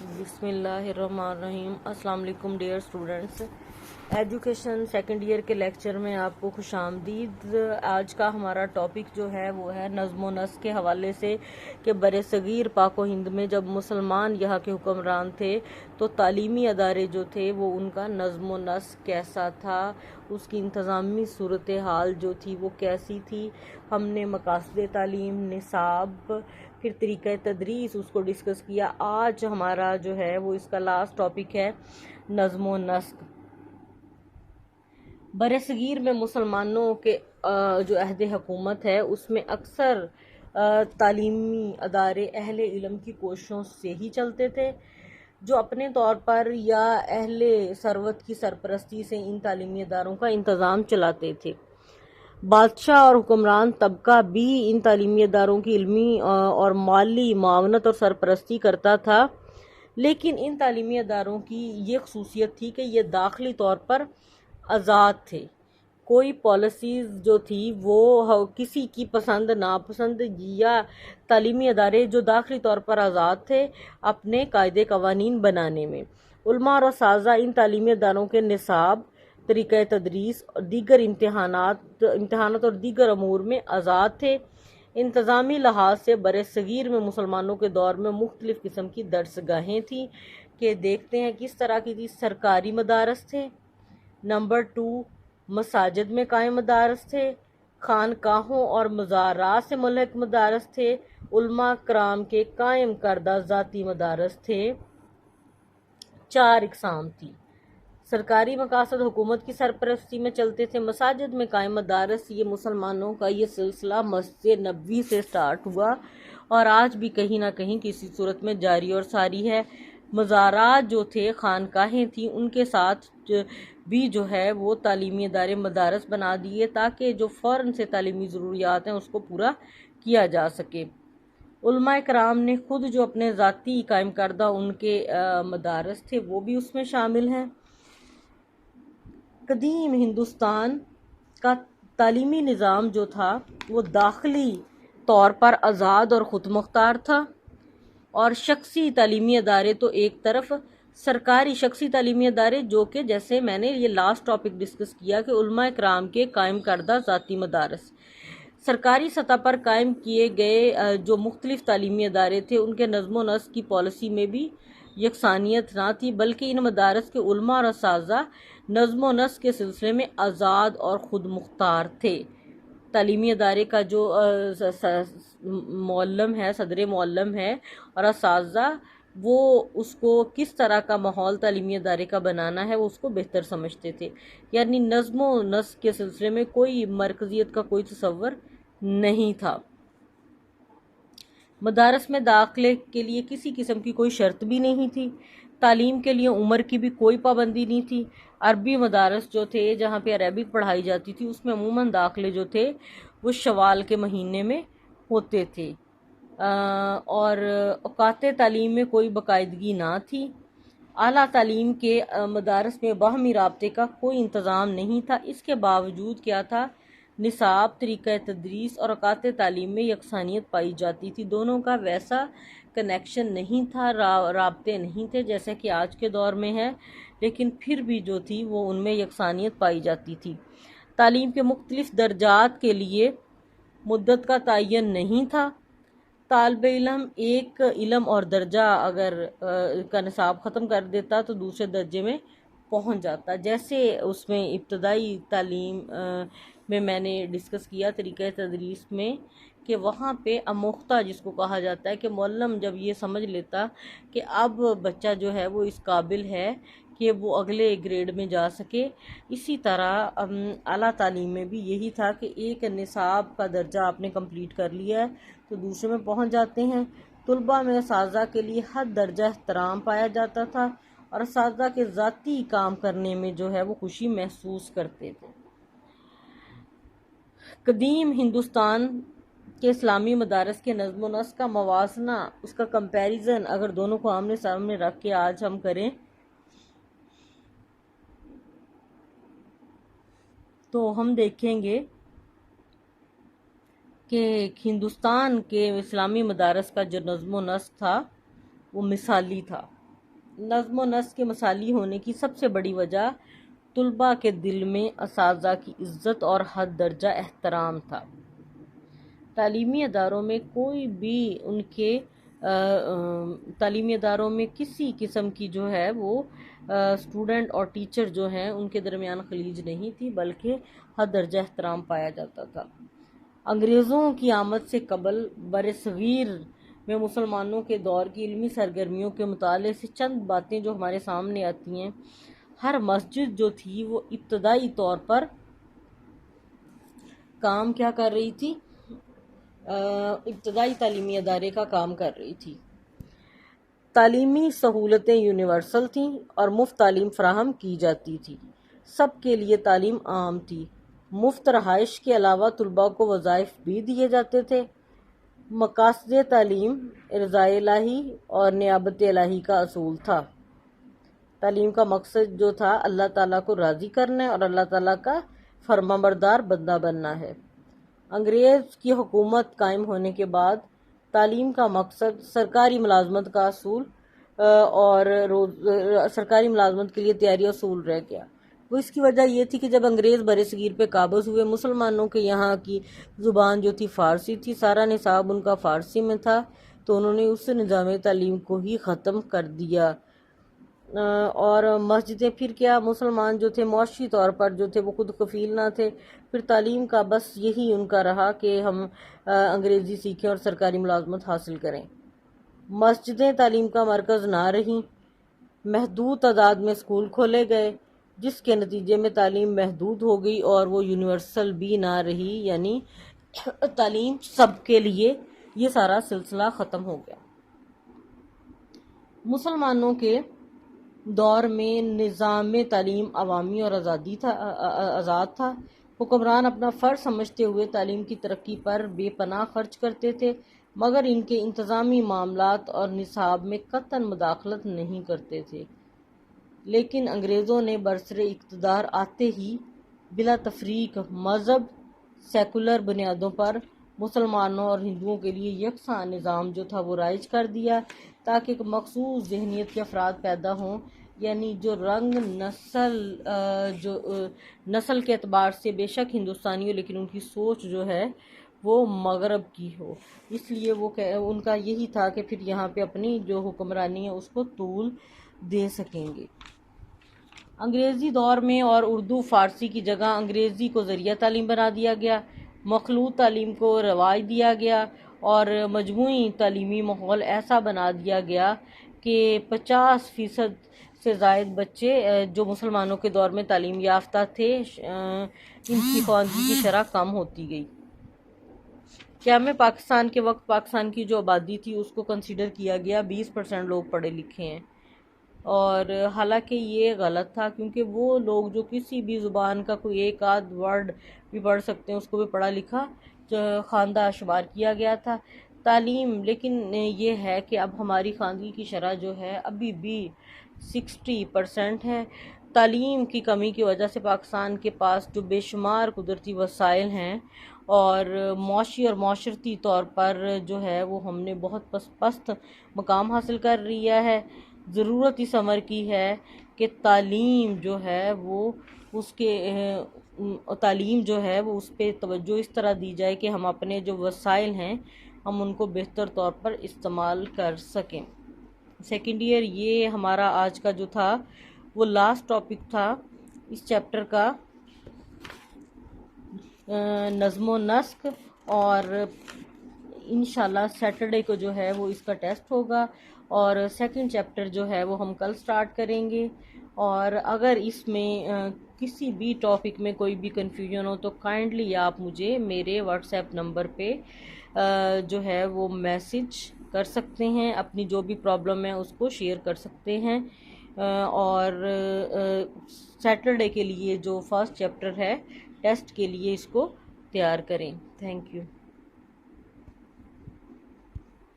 بسم اللہ الرحمن الرحیم۔ السلام علیکم dear students, education second year کے لیکچر میں آپ کو خوش آمدید۔ آج کا ہمارا ٹاپک جو ہے وہ ہے نظم و نسق کے حوالے سے کہ برصغیر پاک و ہند میں جب مسلمان یہاں کے حکمران تھے تو تعلیمی ادارے جو تھے وہ ان کا نظم و نسق کیسا تھا، اس کی انتظامی صورتحال جو تھی وہ کیسی تھی۔ ہم نے مقاصد تعلیم، نصاب، پھر طریقہ تدریس اس کو ڈسکس کیا۔ آج ہمارا جو ہے وہ اس کا لاسٹ ٹاپک ہے نظم و نسق۔ برصغیر میں مسلمانوں کے جو عہد حکومت ہے اس میں اکثر تعلیمی ادارے اہل علم کی کوششوں سے ہی چلتے تھے، جو اپنے طور پر یا اہل ثروت کی سرپرستی سے ان تعلیمی اداروں کا انتظام چلاتے تھے۔ بادشاہ اور حکمران طبقہ بھی ان تعلیمی اداروں کی علمی اور مالی معاونت اور سرپرستی کرتا تھا، لیکن ان تعلیمی اداروں کی یہ خصوصیت تھی کہ یہ داخلی طور پر آزاد تھے۔ کوئی پالیسیز جو تھی وہ کسی کی پسند ناپسند، یا تعلیمی ادارے جو داخلی طور پر آزاد تھے اپنے قاعدے قوانین بنانے میں۔ علماء اور اساتذہ ان تعلیمی اداروں کے نصاب، طریقہ تدریس اور دیگر امتحانات اور دیگر امور میں آزاد تھے۔ انتظامی لحاظ سے برصغیر میں مسلمانوں کے دور میں مختلف قسم کی درس گاہیں تھیں کہ دیکھتے ہیں کس طرح کی تھی۔ سرکاری مدارس تھے، نمبر 2 مساجد میں قائم مدارس تھے، خانقاہوں اور مزارات سے ملحق مدارس تھے، علماء کرام کے قائم کردہ ذاتی مدارس تھے۔ 4 اقسام تھی۔ سرکاری مقاصد حکومت کی سرپرستی میں چلتے تھے۔ مساجد میں قائم مدارس، یہ مسلمانوں کا یہ سلسلہ مسجد نبوی سے سٹارٹ ہوا اور آج بھی کہیں نہ کہیں کسی صورت میں جاری اور ساری ہے۔ مزارات جو تھے، خانقاہیں تھیں، ان کے ساتھ بھی جو ہے وہ تعلیمی ادارے مدارس بنا دیے تاکہ جو فوراً سے تعلیمی ضروریات ہیں اس کو پورا کیا جا سکے۔ علماء کرام نے خود جو اپنے ذاتی قائم کردہ ان کے مدارس تھے وہ بھی اس میں شامل ہیں۔ قدیم ہندوستان کا تعلیمی نظام جو تھا وہ داخلی طور پر آزاد اور خود مختار تھا، اور شخصی تعلیمی ادارے تو ایک طرف، سرکاری شخصی تعلیمی ادارے جو کہ جیسے میں نے یہ لاسٹ ٹاپک ڈسکس کیا کہ علماء کرام کے قائم کردہ ذاتی مدارس۔ سرکاری سطح پر قائم کیے گئے جو مختلف تعلیمی ادارے تھے ان کے نظم و نسق کی پالیسی میں بھی یکسانیت نہ تھی، بلکہ ان مدارس کے علماء اور اساتذہ نظم و نسق کے سلسلے میں آزاد اور خود مختار تھے۔ تعلیمی ادارے کا جو معلم ہے، صدر معلم ہے، اور اساتذہ وہ اس کو کس طرح کا ماحول تعلیمی ادارے کا بنانا ہے وہ اس کو بہتر سمجھتے تھے، یعنی نظم و نسق کے سلسلے میں کوئی مرکزیت کا کوئی تصور نہیں تھا۔ مدارس میں داخلے کے لیے کسی قسم کی کوئی شرط بھی نہیں تھی۔ تعلیم کے لیے عمر کی بھی کوئی پابندی نہیں تھی۔ عربی مدارس جو تھے جہاں پہ عربک پڑھائی جاتی تھی اس میں عموماً داخلے جو تھے وہ شوال کے مہینے میں ہوتے تھے، اور اوقات تعلیم میں کوئی باقاعدگی نہ تھی۔ اعلیٰ تعلیم کے مدارس میں باہمی رابطے کا کوئی انتظام نہیں تھا۔ اس کے باوجود کیا تھا، نصاب، طریقہ تدریس اور اوقات تعلیم میں یکسانیت پائی جاتی تھی۔ دونوں کا ویسا کنیکشن نہیں تھا، رابطے نہیں تھے جیسے کہ آج کے دور میں ہے، لیکن پھر بھی جو تھی وہ ان میں یکسانیت پائی جاتی تھی۔ تعلیم کے مختلف درجات کے لیے مدت کا تعین نہیں تھا۔ طالب علم ایک علم اور درجہ اگر کا نصاب ختم کر دیتا تو دوسرے درجے میں پہنچ جاتا، جیسے اس میں ابتدائی تعلیم میں نے ڈسکس کیا طریقہ تدریس میں کہ وہاں پہ آموختہ جس کو کہا جاتا ہے کہ معلم جب یہ سمجھ لیتا کہ اب بچہ جو ہے وہ اس قابل ہے کہ وہ اگلے گریڈ میں جا سکے، اسی طرح اعلیٰ تعلیم میں بھی یہی تھا کہ ایک نصاب کا درجہ آپ نے کمپلیٹ کر لیا ہے تو دوسرے میں پہنچ جاتے ہیں۔ طلباء میں اساتذہ کے لیے حد درجہ احترام پایا جاتا تھا اور اساتذہ کے ذاتی کام کرنے میں جو ہے وہ خوشی محسوس کرتے تھے۔ قدیم ہندوستان کے اسلامی مدارس کے نظم و نسق کا موازنہ، اس کا کمپیریزن اگر دونوں کو آمنے سامنے رکھ کے آج ہم کریں تو ہم دیکھیں گے کہ ہندوستان کے اسلامی مدارس کا جو نظم و نسق تھا وہ مثالی تھا۔ نظم و نسق کے مثالی ہونے کی سب سے بڑی وجہ طلباء کے دل میں اساتذہ کی عزت اور حد درجہ احترام تھا۔ تعلیمی اداروں میں کوئی بھی تعلیمی اداروں میں کسی قسم کی جو ہے وہ اسٹوڈنٹ اور ٹیچر جو ہیں ان کے درمیان خلیج نہیں تھی، بلکہ حد درجہ احترام پایا جاتا تھا۔ انگریزوں کی آمد سے قبل برصغیر میں مسلمانوں کے دور کی علمی سرگرمیوں کے مطالعے سے چند باتیں جو ہمارے سامنے آتی ہیں۔ ہر مسجد جو تھی وہ ابتدائی طور پر کام کیا کر رہی تھی؟ ابتدائی تعلیمی ادارے کا کام کر رہی تھی۔ تعلیمی سہولتیں یونیورسل تھیں اور مفت تعلیم فراہم کی جاتی تھی۔ سب کے لیے تعلیم عام تھی۔ مفت رہائش کے علاوہ طلباء کو وظائف بھی دیے جاتے تھے۔ مقاصد تعلیم رضا الہی اور نیابت الہی کا اصول تھا۔ تعلیم کا مقصد جو تھا اللہ تعالیٰ کو راضی کرنا ہے اور اللہ تعالیٰ کا فرمانبردار بندہ بننا ہے۔ انگریز کی حکومت قائم ہونے کے بعد تعلیم کا مقصد سرکاری ملازمت کا اصول اور سرکاری ملازمت کے لیے تیاری اصول رہ گیا۔ وہ اس کی وجہ یہ تھی کہ جب انگریز برصغیر پہ قابض ہوئے، مسلمانوں کے یہاں کی زبان جو تھی فارسی تھی، سارا نصاب ان کا فارسی میں تھا، تو انہوں نے اس نظام تعلیم کو ہی ختم کر دیا۔ اور مسجدیں پھر کیا، مسلمان جو تھے معاشی طور پر جو تھے وہ خود کفیل نہ تھے، پھر تعلیم کا بس یہی ان کا رہا کہ ہم انگریزی سیکھیں اور سرکاری ملازمت حاصل کریں۔ مسجدیں تعلیم کا مرکز نہ رہیں، محدود تعداد میں اسکول کھولے گئے، جس کے نتیجے میں تعلیم محدود ہو گئی اور وہ یونیورسل بھی نہ رہی، یعنی تعلیم سب کے لیے، یہ سارا سلسلہ ختم ہو گیا۔ مسلمانوں کے دور میں نظام تعلیم عوامی اور آزاد تھا۔ حکمران اپنا فرض سمجھتے ہوئے تعلیم کی ترقی پر بے پناہ خرچ کرتے تھے، مگر ان کے انتظامی معاملات اور نصاب میں قطعاً مداخلت نہیں کرتے تھے۔ لیکن انگریزوں نے برسر اقتدار آتے ہی بلا تفریق مذہب سیکولر بنیادوں پر مسلمانوں اور ہندوؤں کے لیے یکساں نظام جو تھا وہ رائج کر دیا، تاکہ ایک مخصوص ذہنیت کے افراد پیدا ہوں، یعنی جو رنگ نسل کے اعتبار سے بے شک ہندوستانی ہو، لیکن ان کی سوچ جو ہے وہ مغرب کی ہو۔ اس لیے وہ ان کا یہی تھا کہ پھر یہاں پہ اپنی جو حکمرانی ہے اس کو طول دے سکیں گے۔ انگریزی دور میں اور اردو فارسی کی جگہ انگریزی کو ذریعہ تعلیم بنا دیا گیا، مخلوط تعلیم کو رواج دیا گیا اور مجموعی تعلیمی ماحول ایسا بنا دیا گیا کہ 50% سے زائد بچے جو مسلمانوں کے دور میں تعلیم یافتہ تھے، ان کی خواندگی کی شرح کم ہوتی گئی۔ قیام پاکستان کے وقت پاکستان کی جو آبادی تھی اس کو کنسیڈر کیا گیا 20% لوگ پڑھے لکھے ہیں، اور حالانکہ یہ غلط تھا، کیونکہ وہ لوگ جو کسی بھی زبان کا کوئی ایک آدھ ورڈ بھی پڑھ سکتے ہیں اس کو بھی پڑھا لکھا خواندہ شمار کیا گیا تھا۔ تعلیم لیکن یہ ہے کہ اب ہماری خواندگی کی شرح جو ہے ابھی بھی 60% ہے۔ تعلیم کی کمی کی وجہ سے پاکستان کے پاس جو بے شمار قدرتی وسائل ہیں اور معاشی اور معاشرتی طور پر جو ہے وہ ہم نے بہت پست مقام حاصل کر لیا ہے۔ ضرورت اس امر کی ہے کہ تعلیم جو ہے وہ اس پہ توجہ اس طرح دی جائے کہ ہم اپنے جو وسائل ہیں ہم ان کو بہتر طور پر استعمال کر سکیں۔ سیکنڈ ایئر یہ ہمارا آج کا جو تھا وہ لاسٹ ٹاپک تھا اس چیپٹر کا، نظم و نسق، اور انشاءاللہ سیٹرڈے کو جو ہے وہ اس کا ٹیسٹ ہوگا، اور سیکنڈ چیپٹر جو ہے وہ ہم کل سٹارٹ کریں گے۔ اور اگر اس میں کسی بھی ٹاپک میں کوئی بھی کنفیوژن ہو تو کائنڈلی آپ مجھے میرے واٹس ایپ نمبر پہ جو ہے وہ میسج کر سکتے ہیں، اپنی جو بھی پرابلم ہے اس کو شیئر کر سکتے ہیں، اور سیٹرڈے کے لیے جو فرسٹ چیپٹر ہے ٹیسٹ کے لیے اس کو تیار کریں۔ Thank you.